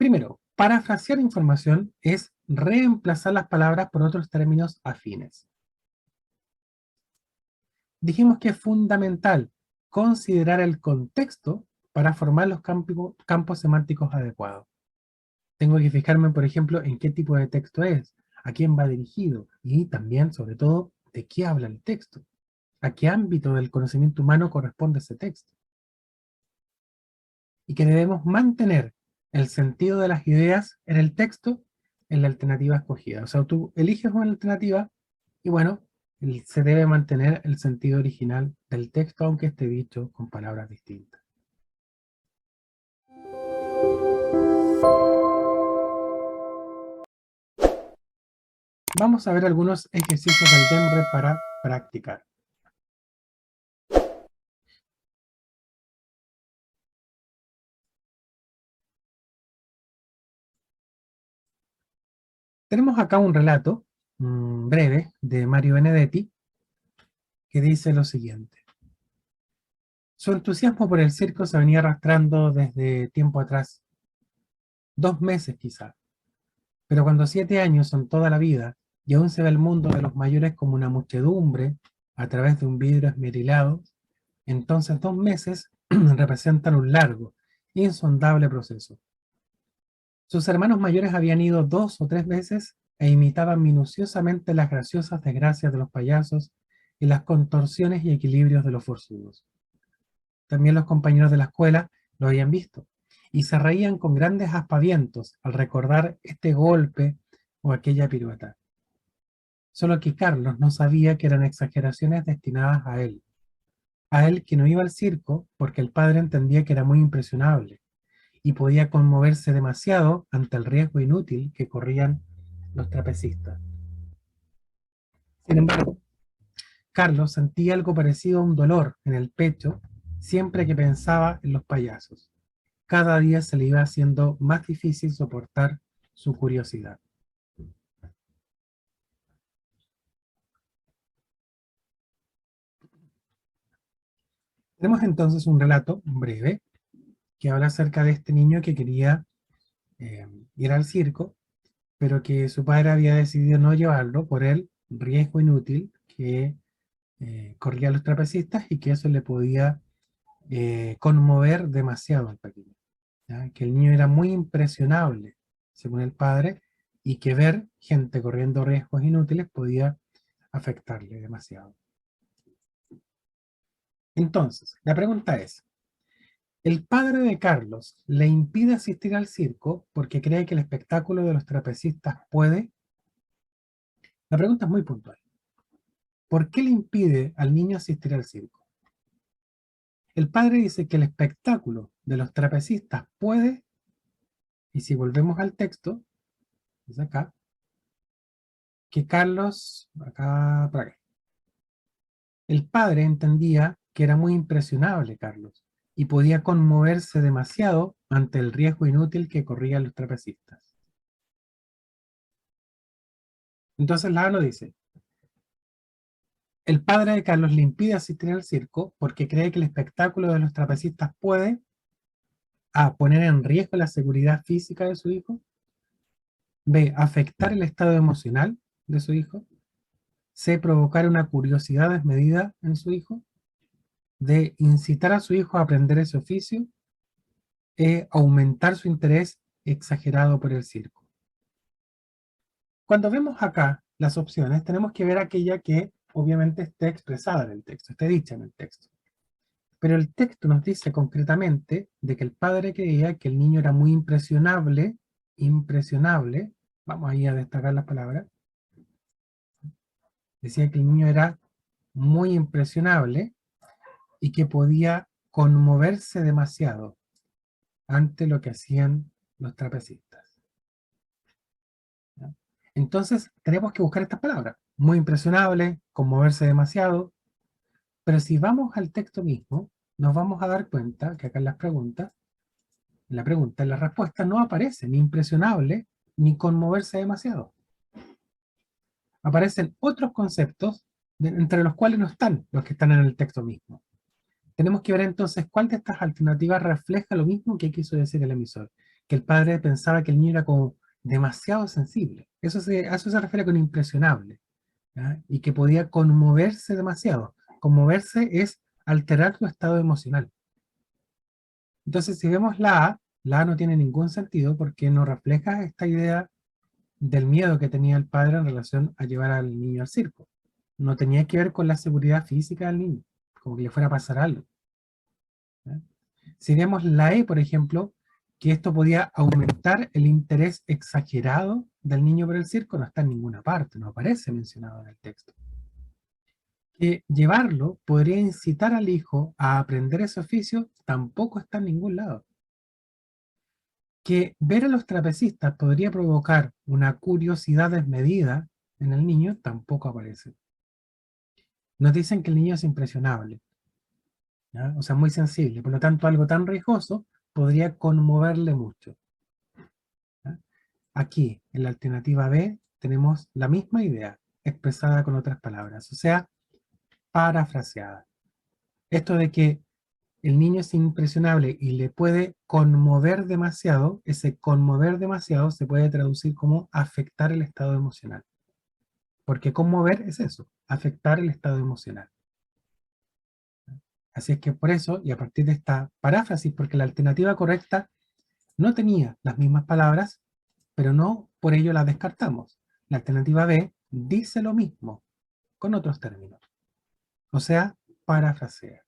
Primero, parafrasear información es reemplazar las palabras por otros términos afines. Dijimos que es fundamental considerar el contexto para formar los campos semánticos adecuados. Tengo que fijarme, por ejemplo, en qué tipo de texto es, a quién va dirigido y también, sobre todo, de qué habla el texto, a qué ámbito del conocimiento humano corresponde ese texto. Y que debemos mantener el sentido de las ideas en el texto en la alternativa escogida. O sea, tú eliges una alternativa y bueno, se debe mantener el sentido original del texto, aunque esté dicho con palabras distintas. Vamos a ver algunos ejercicios del DEMRE para practicar. Tenemos acá un relato breve de Mario Benedetti que dice lo siguiente. Su entusiasmo por el circo se venía arrastrando desde tiempo atrás, 2 meses quizá, pero cuando 7 años son toda la vida y aún se ve el mundo de los mayores como una muchedumbre a través de un vidrio esmerilado, entonces 2 meses representan un largo, insondable proceso. Sus hermanos mayores habían ido 2 o 3 veces e imitaban minuciosamente las graciosas desgracias de los payasos y las contorsiones y equilibrios de los forzudos. También los compañeros de la escuela lo habían visto, y se reían con grandes aspavientos al recordar este golpe o aquella pirueta. Solo que Carlos no sabía que eran exageraciones destinadas a él que no iba al circo porque el padre entendía que era muy impresionable y podía conmoverse demasiado ante el riesgo inútil que corrían los trapecistas. Sin embargo, Carlos sentía algo parecido a un dolor en el pecho siempre que pensaba en los payasos. Cada día se le iba haciendo más difícil soportar su curiosidad. Tenemos entonces un relato breve que habla acerca de este niño que quería ir al circo, pero que su padre había decidido no llevarlo por el riesgo inútil que corrían los trapecistas y que eso le podía conmover demasiado al pequeño. ¿Ya? Que el niño era muy impresionable, según el padre, y que ver gente corriendo riesgos inútiles podía afectarle demasiado. Entonces, la pregunta es, ¿el padre de Carlos le impide asistir al circo porque cree que el espectáculo de los trapecistas puede? La pregunta es muy puntual. ¿Por qué le impide al niño asistir al circo? El padre dice que el espectáculo de los trapecistas puede, y si volvemos al texto, es acá, que Carlos, acá, por acá. El padre entendía que era muy impresionable Carlos y podía conmoverse demasiado ante el riesgo inútil que corrían los trapecistas. Entonces la lo dice, el padre de Carlos le impide asistir al circo porque cree que el espectáculo de los trapecistas puede A. Poner en riesgo la seguridad física de su hijo. B. Afectar el estado emocional de su hijo. C. Provocar una curiosidad desmedida en su hijo. D. Incitar a su hijo a aprender ese oficio. E. Aumentar su interés exagerado por el circo. Cuando vemos acá las opciones, tenemos que ver aquella que obviamente esté expresada en el texto, esté dicha en el texto. Pero el texto nos dice concretamente de que el padre creía que el niño era muy impresionable, vamos ahí a destacar las palabras, decía que el niño era muy impresionable y que podía conmoverse demasiado ante lo que hacían los trapecistas. ¿Ya? Entonces tenemos que buscar estas palabras, muy impresionable, conmoverse demasiado, pero si vamos al texto mismo, nos vamos a dar cuenta que acá en las preguntas, en la respuesta no aparece ni impresionable ni conmoverse demasiado. Aparecen otros conceptos entre los cuales no están los que están en el texto mismo. Tenemos que ver entonces cuál de estas alternativas refleja lo mismo que quiso decir el emisor, que el padre pensaba que el niño era como demasiado sensible. A eso se refiere con impresionable, ¿ya? Y que podía conmoverse demasiado. Conmoverse es alterar tu estado emocional. Entonces, si vemos la A no tiene ningún sentido porque no refleja esta idea del miedo que tenía el padre en relación a llevar al niño al circo. No tenía que ver con la seguridad física del niño, como que le fuera a pasar algo, ¿ya? Si vemos la E, por ejemplo, que esto podía aumentar el interés exagerado del niño por el circo, no está en ninguna parte, no aparece mencionado en el texto. Que llevarlo podría incitar al hijo a aprender ese oficio, tampoco está en ningún lado. Que ver a los trapecistas podría provocar una curiosidad desmedida en el niño, tampoco aparece. Nos dicen que el niño es impresionable, ¿ya? O sea, muy sensible, por lo tanto algo tan riesgoso podría conmoverle mucho, ¿ya? Aquí, en la alternativa B, tenemos la misma idea, expresada con otras palabras, o sea, parafraseada. Esto de que el niño es impresionable y le puede conmover demasiado, ese conmover demasiado se puede traducir como afectar el estado emocional. Porque conmover es eso, afectar el estado emocional. Así es que por eso, y a partir de esta paráfrasis, porque la alternativa correcta no tenía las mismas palabras, pero no por ello la descartamos. La alternativa B dice lo mismo, con otros términos. O sea, parafrasea.